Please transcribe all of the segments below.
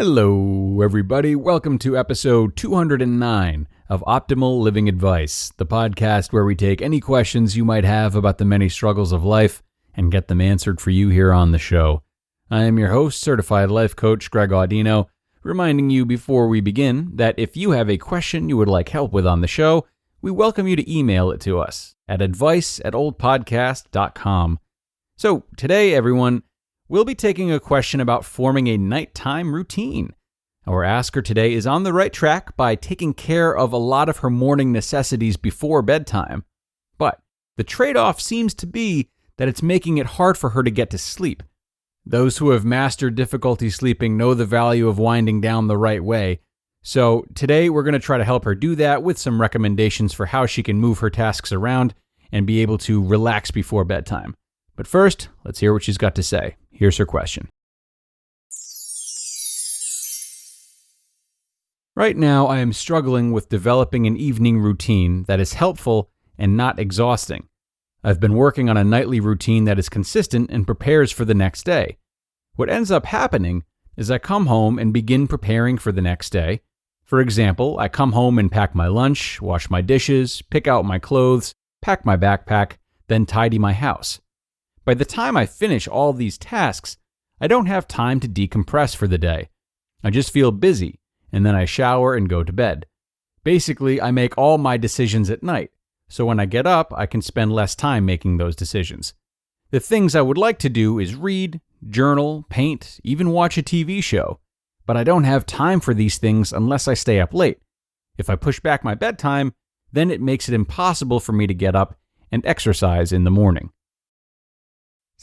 Hello, everybody. Welcome to episode 209 of Optimal Living Advice, the podcast where we take any questions you might have about the many struggles of life and get them answered for you here on the show. I am your host, certified life coach Greg Audino, reminding you before we begin that if you have a question you would like help with on the show, we welcome you to email it to us at advice@oldpodcast.com. So today, everyone, we'll be taking a question about forming a nighttime routine. Our asker today is on the right track by taking care of a lot of her morning necessities before bedtime. But the trade-off seems to be that it's making it hard for her to get to sleep. Those who have mastered difficulty sleeping know the value of winding down the right way. So today we're going to try to help her do that with some recommendations for how she can move her tasks around and be able to relax before bedtime. But first, let's hear what she's got to say. Here's her question. Right now, I am struggling with developing an evening routine that is helpful and not exhausting. I've been working on a nightly routine that is consistent and prepares for the next day. What ends up happening is I come home and begin preparing for the next day. For example, I come home and pack my lunch, wash my dishes, pick out my clothes, pack my backpack, then tidy my house. By the time I finish all these tasks, I don't have time to decompress for the day. I just feel busy, and then I shower and go to bed. Basically, I make all my decisions at night, so when I get up, I can spend less time making those decisions. The things I would like to do is read, journal, paint, even watch a TV show. But I don't have time for these things unless I stay up late. If I push back my bedtime, then it makes it impossible for me to get up and exercise in the morning.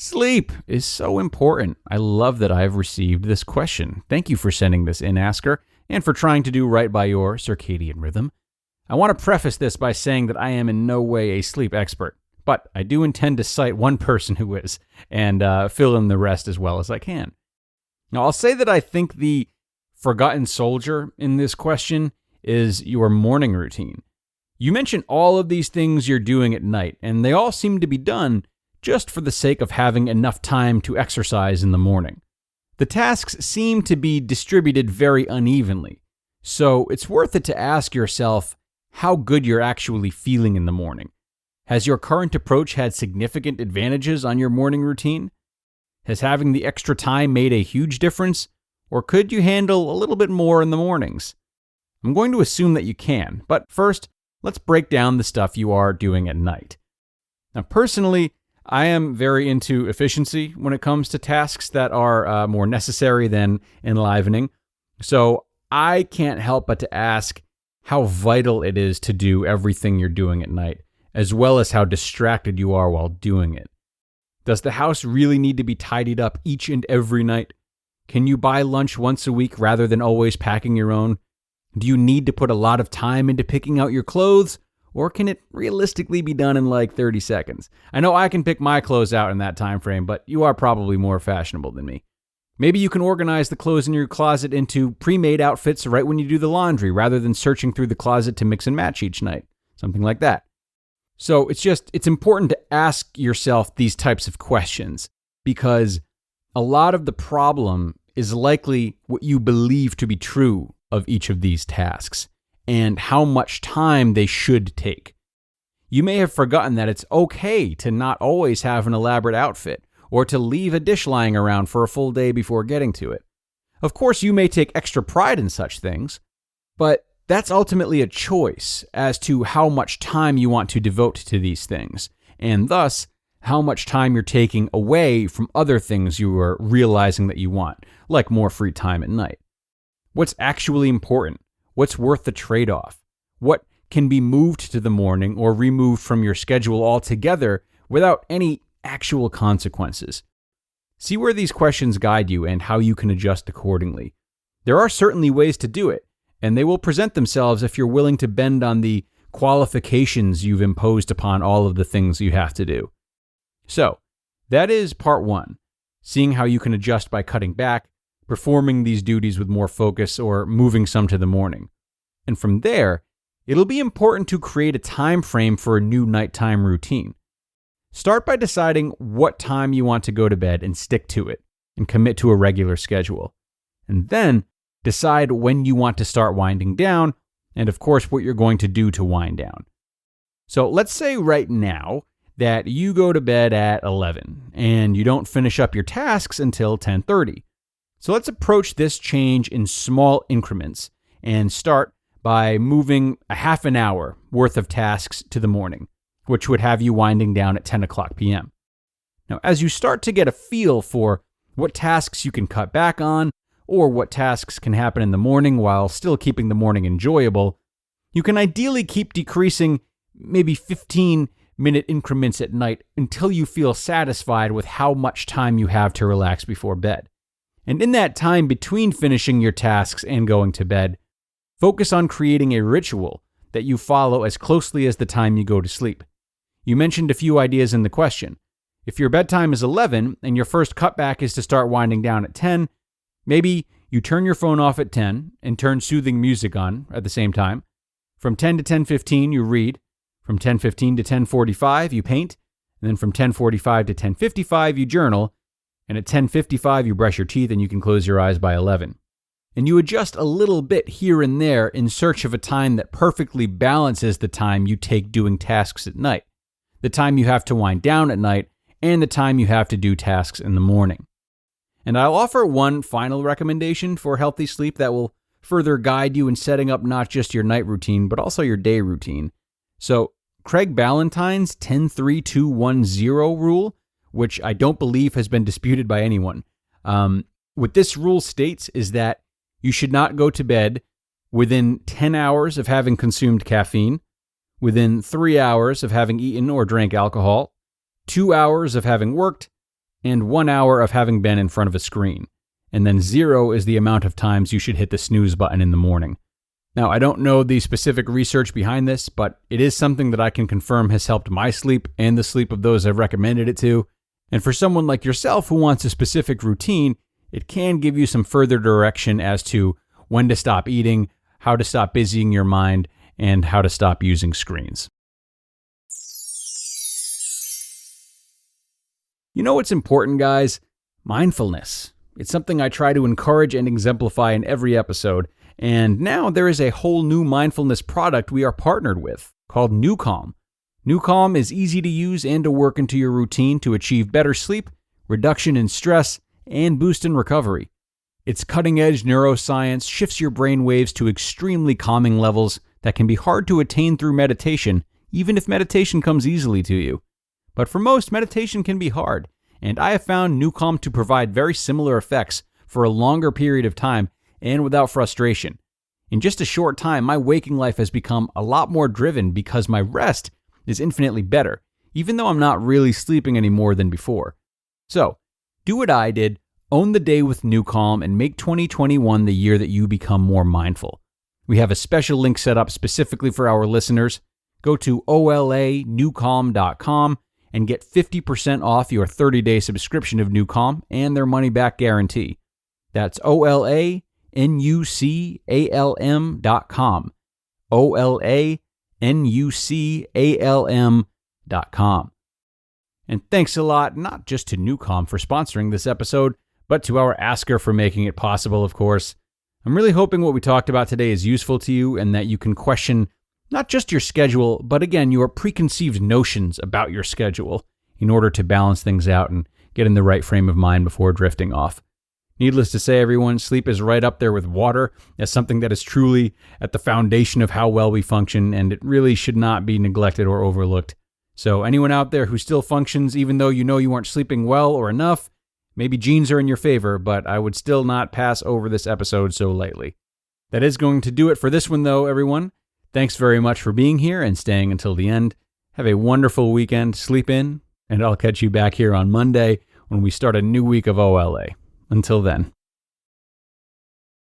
Sleep is so important. I love that I have received this question. Thank you for sending this in, Asker, and for trying to do right by your circadian rhythm. I want to preface this by saying that I am in no way a sleep expert, but I do intend to cite one person who is, and fill in the rest as well as I can. Now, I'll say that I think the forgotten soldier in this question is your morning routine. You mentioned all of these things you're doing at night, and they all seem to be done just for the sake of having enough time to exercise in the morning. The tasks seem to be distributed very unevenly, so it's worth it to ask yourself how good you're actually feeling in the morning. Has your current approach had significant advantages on your morning routine? Has having the extra time made a huge difference, or could you handle a little bit more in the mornings? I'm going to assume that you can, but first, let's break down the stuff you are doing at night. Now, personally, I am very into efficiency when it comes to tasks that are more necessary than enlivening, so I can't help but to ask how vital it is to do everything you're doing at night, as well as how distracted you are while doing it. Does the house really need to be tidied up each and every night? Can you buy lunch once a week rather than always packing your own? Do you need to put a lot of time into picking out your clothes, or can it realistically be done in like 30 seconds? I know I can pick my clothes out in that time frame, but you are probably more fashionable than me. Maybe you can organize the clothes in your closet into pre-made outfits right when you do the laundry rather than searching through the closet to mix and match each night. Something like that. So it's important to ask yourself these types of questions because a lot of the problem is likely what you believe to be true of each of these tasks and how much time they should take. You may have forgotten that it's okay to not always have an elaborate outfit or to leave a dish lying around for a full day before getting to it. Of course, you may take extra pride in such things, but that's ultimately a choice as to how much time you want to devote to these things, and thus how much time you're taking away from other things you are realizing that you want, like more free time at night. What's actually important? What's worth the trade-off? What can be moved to the morning or removed from your schedule altogether without any actual consequences? See where these questions guide you and how you can adjust accordingly. There are certainly ways to do it, and they will present themselves if you're willing to bend on the qualifications you've imposed upon all of the things you have to do. So, that is part one, seeing how you can adjust by cutting back, performing these duties with more focus, or moving some to the morning. And from there, it'll be important to create a time frame for a new nighttime routine. Start by deciding what time you want to go to bed and stick to it, and commit to a regular schedule. And then, decide when you want to start winding down, and of course, what you're going to do to wind down. So let's say right now that you go to bed at 11 and you don't finish up your tasks until 10:30. So let's approach this change in small increments and start by moving a half an hour worth of tasks to the morning, which would have you winding down at 10 o'clock p.m. Now, as you start to get a feel for what tasks you can cut back on or what tasks can happen in the morning while still keeping the morning enjoyable, you can ideally keep decreasing maybe 15-minute increments at night until you feel satisfied with how much time you have to relax before bed. And in that time between finishing your tasks and going to bed, focus on creating a ritual that you follow as closely as the time you go to sleep. You mentioned a few ideas in the question. If your bedtime is 11 and your first cutback is to start winding down at 10, maybe you turn your phone off at 10 and turn soothing music on at the same time. From 10 to 10:15, you read. From 10:15 to 10:45, you paint. And then from 10:45 to 10:55, you journal. And at 10:55, you brush your teeth and you can close your eyes by 11. And you adjust a little bit here and there in search of a time that perfectly balances the time you take doing tasks at night, the time you have to wind down at night, and the time you have to do tasks in the morning. And I'll offer one final recommendation for healthy sleep that will further guide you in setting up not just your night routine, but also your day routine. So Craig Ballantyne's 10-3-2-1-0 rule, which I don't believe has been disputed by anyone. What this rule states is that you should not go to bed within 10 hours of having consumed caffeine, within 3 hours of having eaten or drank alcohol, 2 hours of having worked, and 1 hour of having been in front of a screen. And then 0 is the amount of times you should hit the snooze button in the morning. Now, I don't know the specific research behind this, but it is something that I can confirm has helped my sleep and the sleep of those I've recommended it to. And for someone like yourself who wants a specific routine, it can give you some further direction as to when to stop eating, how to stop busying your mind, and how to stop using screens. You know what's important, guys? Mindfulness. It's something I try to encourage and exemplify in every episode. And now there is a whole new mindfulness product we are partnered with called NewCalm. NewCalm is easy to use and to work into your routine to achieve better sleep, reduction in stress, and boost in recovery. Its cutting-edge neuroscience shifts your brain waves to extremely calming levels that can be hard to attain through meditation, even if meditation comes easily to you. But for most, meditation can be hard, and I have found NewCalm to provide very similar effects for a longer period of time and without frustration. In just a short time, my waking life has become a lot more driven because my rest is infinitely better, even though I'm not really sleeping any more than before. So, do what I did, own the day with NewCalm, and make 2021 the year that you become more mindful. We have a special link set up specifically for our listeners. Go to olanewcalm.com and get 50% off your 30-day subscription of NewCalm and their money-back guarantee. That's olanewcalm.com. olanewcalm.com. And thanks a lot, not just to NewCalm for sponsoring this episode, but to our asker for making it possible, of course. I'm really hoping what we talked about today is useful to you and that you can question not just your schedule, but again, your preconceived notions about your schedule in order to balance things out and get in the right frame of mind before drifting off. Needless to say, everyone, sleep is right up there with water as something that is truly at the foundation of how well we function, and it really should not be neglected or overlooked. So anyone out there who still functions, even though you know you aren't sleeping well or enough, maybe genes are in your favor, but I would still not pass over this episode so lightly. That is going to do it for this one, though, everyone. Thanks very much for being here and staying until the end. Have a wonderful weekend, sleep in, and I'll catch you back here on Monday when we start a new week of OLA. Until then.